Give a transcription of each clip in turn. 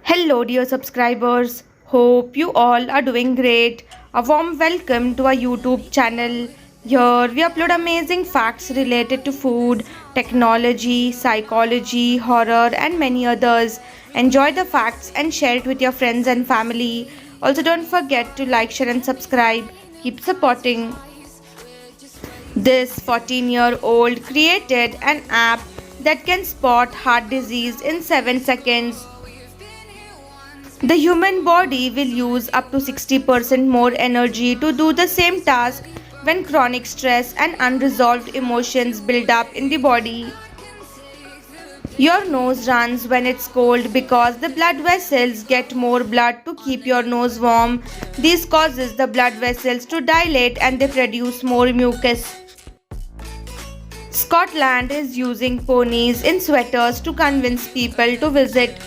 Hello, dear subscribers. Hope you all are doing great. A warm welcome to our YouTube channel. Here we upload amazing facts related to food, technology, psychology, horror, and many others. Enjoy the facts and share it with your friends and family. Also, don't forget to like, share, and subscribe. Keep supporting. This 14-year-old created an app that can spot heart disease in 7 seconds. The human body will use up to 60% more energy to do the same task when chronic stress and unresolved emotions build up in the body. Your nose runs when it's cold because the blood vessels get more blood to keep your nose warm. This causes the blood vessels to dilate and they produce more mucus. Scotland is using ponies in sweaters to convince people to visit.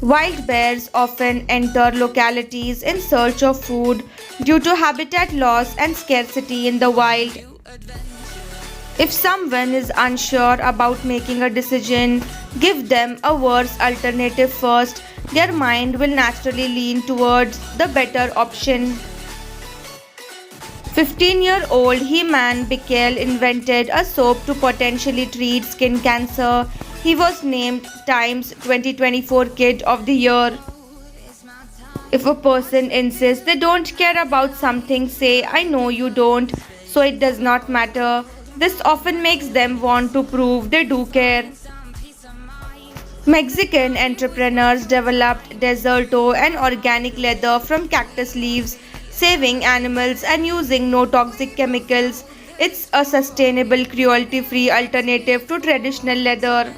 Wild bears often enter localities in search of food due to habitat loss and scarcity in the wild. If someone is unsure about making a decision, give them a worse alternative first. Their mind will naturally lean towards the better option. 15-year-old He-Man Bickel invented a soap to potentially treat skin cancer. He was named Times 2024 Kid of the Year. If a person insists they don't care about something, say, I know you don't, so it does not matter. This often makes them want to prove they do care. Mexican entrepreneurs developed Deserto, an organic leather from cactus leaves, saving animals and using no toxic chemicals. It's a sustainable, cruelty-free alternative to traditional leather.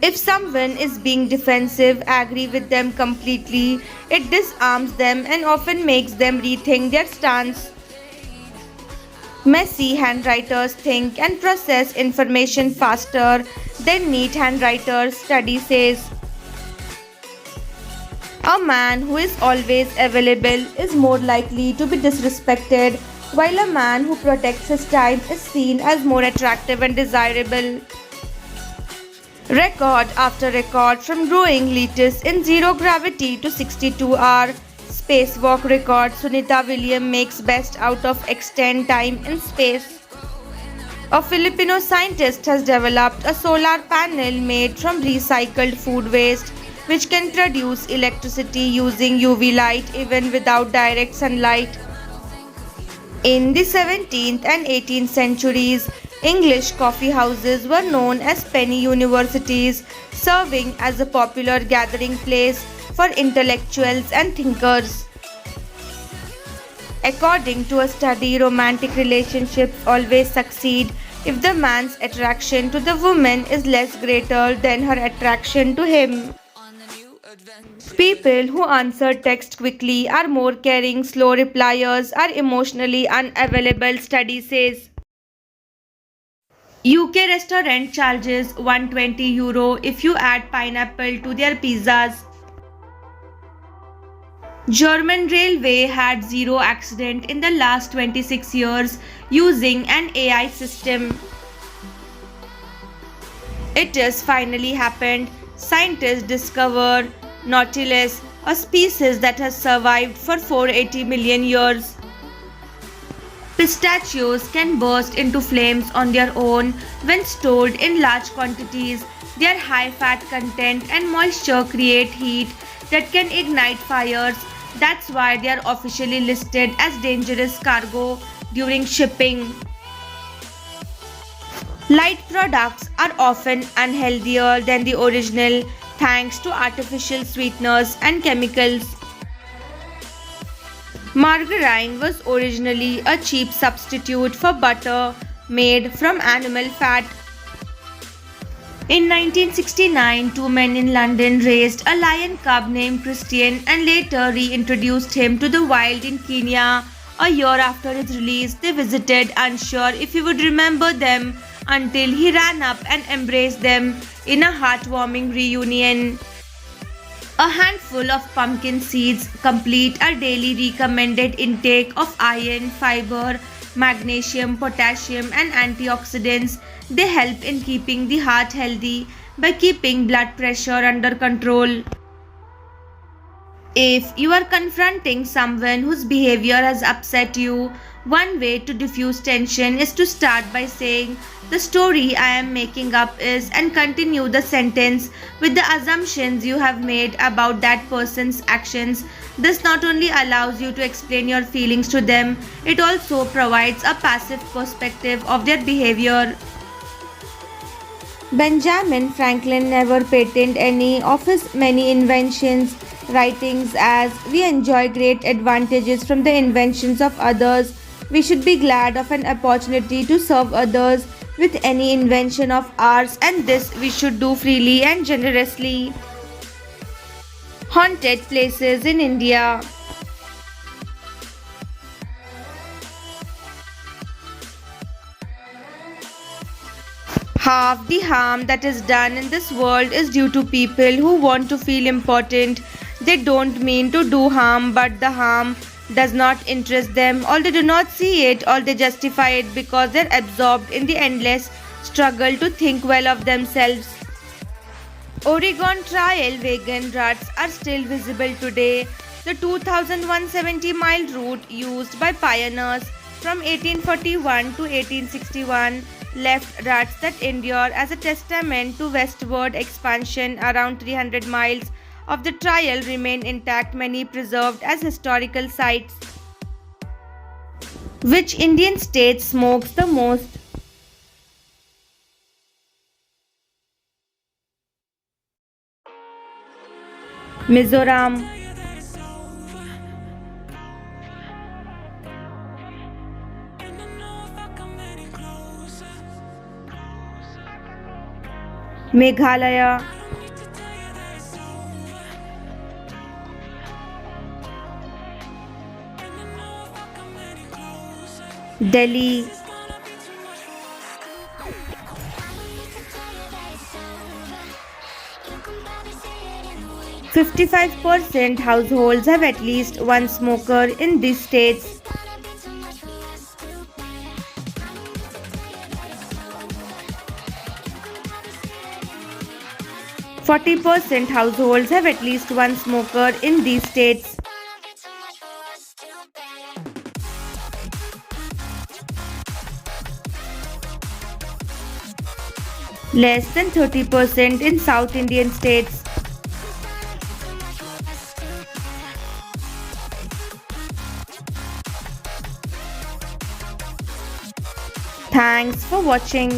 If someone is being defensive, agree with them completely. It disarms them and often makes them rethink their stance. Messy handwriters think and process information faster than neat handwriters, study says. A man who is always available is more likely to be disrespected, while a man who protects his time is seen as more attractive and desirable. Record after record, from growing lettuce in zero gravity to 62-hour spacewalk record, Sunita Williams makes best out of extend time in space. A Filipino scientist has developed a solar panel made from recycled food waste, which can produce electricity using UV light even without direct sunlight. In the 17th and 18th centuries, English coffee houses were known as penny universities, serving as a popular gathering place for intellectuals and thinkers. According to a study, romantic relationships always succeed if the man's attraction to the woman is less greater than her attraction to him. People who answer text quickly are more caring, slow repliers are emotionally unavailable, study says. UK restaurant charges €120 if you add pineapple to their pizzas. German railway had zero accident in the last 26 years using an AI system. It has finally happened. Scientists discover Nautilus, a species that has survived for 480 million years. Pistachios can burst into flames on their own when stored in large quantities. Their high fat content and moisture create heat that can ignite fires. That's why they are officially listed as dangerous cargo during shipping. Light products are often unhealthier than the original thanks to artificial sweeteners and chemicals. Margarine was originally a cheap substitute for butter made from animal fat. In 1969, two men in London raised a lion cub named Christian and later reintroduced him to the wild in Kenya. A year after his release, they visited, unsure if he would remember them, until he ran up and embraced them in a heartwarming reunion. A handful of pumpkin seeds complete our daily recommended intake of iron, fiber, magnesium, potassium and antioxidants. They help in keeping the heart healthy by keeping blood pressure under control. If you are confronting someone whose behavior has upset you, one way to diffuse tension is to start by saying, "The story I am making up is," and continue the sentence with the assumptions you have made about that person's actions. This not only allows you to explain your feelings to them, it also provides a passive perspective of their behavior. Benjamin Franklin never patented any of his many inventions, writings as "We enjoy great advantages from the inventions of others. We should be glad of an opportunity to serve others with any invention of ours, and this we should do freely and generously." Haunted places in India. Half the harm that is done in this world is due to people who want to feel important. They don't mean to do harm, but the harm does not interest them, or they do not see it, or they justify it because they're absorbed in the endless struggle to think well of themselves. Oregon Trail wagon ruts are still visible today. The 2,170-mile route used by pioneers from 1841 to 1861 left ruts that endure as a testament to westward expansion. Around 300 miles of the trail remain intact, many preserved as historical sites. Which Indian state smokes the most? Mizoram. Meghalaya. Delhi. 55% households have at least one smoker in these states. 40% households have at least one smoker in these states. Less than 30% in South Indian states. Thanks for watching.